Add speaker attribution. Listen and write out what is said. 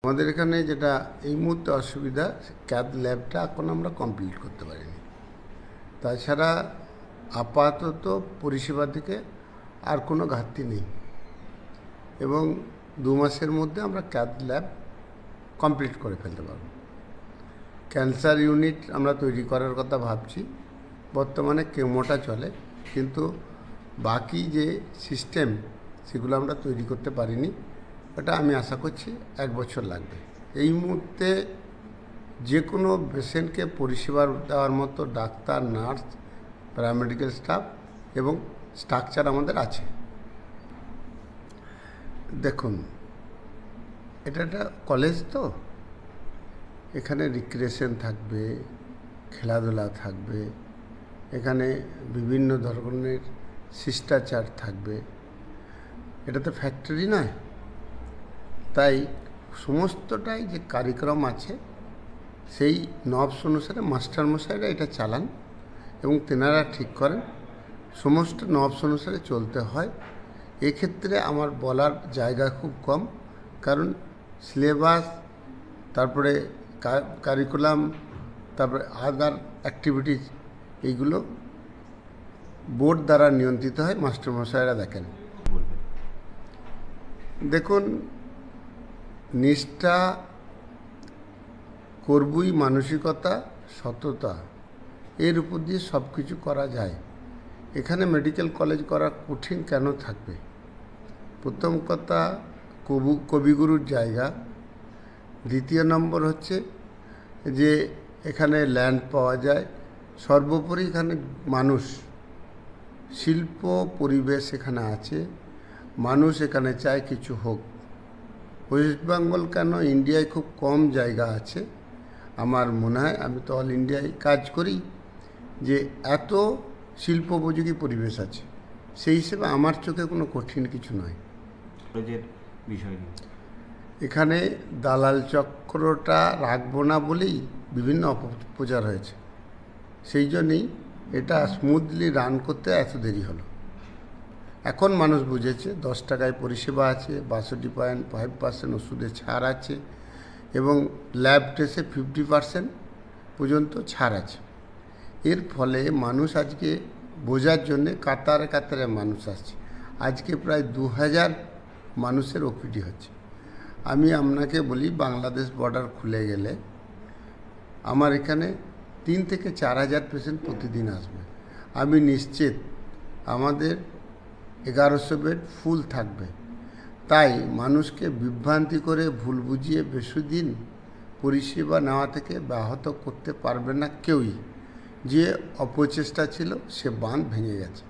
Speaker 1: আমাদের এখানে যেটা এই মুহূর্তে অসুবিধা, ক্যাথ ল্যাবটা এখন আমরা কমপ্লিট করতে পারিনি। তাছাড়া আপাতত পরিষেবা থেকে আর কোনো ঘাটতি নেই এবং 2 মাসের মধ্যে আমরা ক্যাথ ল্যাব কমপ্লিট করে ফেলতে পারব। ক্যান্সার ইউনিট আমরা তৈরি করার কথা ভাবছি। বর্তমানে কেমোটা চলে, কিন্তু বাকি যে সিস্টেম সেগুলো আমরা তৈরি করতে পারিনি। এটা আমি আশা করছি 1 বছর লাগবে। এই মুহূর্তে যে কোনো পেশেন্টকে পরিষেবা দেওয়ার মতো ডাক্তার, নার্স, প্যারামেডিক্যাল স্টাফ এবং স্ট্রাকচার আমাদের আছে। দেখুন, এটা একটা কলেজ, তো এখানে রিক্রিয়েশন থাকবে, খেলাধুলা থাকবে, এখানে বিভিন্ন ধরনের শিষ্টাচার থাকবে। এটা তো ফ্যাক্টরি নয়। তাই সমস্তটাই যে কার্যক্রম আছে সেই নবস অনুসারে মাস্টারমশাইরা এটা চালান এবং তেনারা ঠিক করেন। সমস্ত নবস অনুসারে চলতে হয়। এক্ষেত্রে আমার বলার জায়গা খুব কম, কারণ সিলেবাস, তারপরে কারিকুলাম, তারপরে আদার অ্যাক্টিভিটিস, এইগুলো বোর্ড দ্বারা নিয়ন্ত্রিত হয়। মাস্টারমশাইরা দেখেন। দেখুন, নিষ্ঠা করবই, মানসিকতা, সততা, এর উপর দিয়ে সব কিছু করা যায়। এখানে মেডিকেল কলেজ করা কঠিন কেন থাকবে? প্রথম কথা, কবিগুরুর জায়গা। দ্বিতীয় নম্বর হচ্ছে যে এখানে ল্যান্ড পাওয়া যায়। সর্বোপরি এখানে মানুষ, শিল্প পরিবেশ এখানে আছে। মানুষ এখানে চায় কিছু হোক। ওয়েস্ট বেঙ্গল কেন, ইন্ডিয়ায় খুব কম জায়গা আছে আমার মনে হয়। আমি তো অল ইন্ডিয়ায় কাজ করি, যে এত শিল্পোপযোগী পরিবেশ আছে। সেই হিসেবে আমার চোখে কোনো কঠিন কিছু নয়। বিষয় এখানে দালাল চক্রটা রাখবো না বলেই বিভিন্ন অপপ্রচার হয়েছে। সেই জন্যেই এটা স্মুথলি রান করতে এত দেরি হলো। এখন মানুষ বুঝেছে 10 টাকায় পরিষেবা আছে, 62.5% ওষুধে ছাড় আছে এবং ল্যাব টেস্টে 50% পর্যন্ত ছাড় আছে। এর ফলে মানুষ আজকে বোঝার জন্যে কাতারে কাতারে মানুষ আসছে। আজকে প্রায় 2000 মানুষের ওপিডি হচ্ছে। আমি আপনাকে বলি, বাংলাদেশ বর্ডার খুলে গেলে আমার এখানে 3 থেকে 4000 পেশেন্ট প্রতিদিন আসবে। আমি নিশ্চিত আমাদের 1100 বেড ফুল থাকবে। তাই মানুষকে বিভ্রান্তি করে ভুল বুঝিয়ে বেশিদিন পরিষেবা নেওয়া থেকে ব্যাহত করতে পারবে না কেউই। যে অপচেষ্টা ছিল সে বাঁধ ভেঙে গেছে।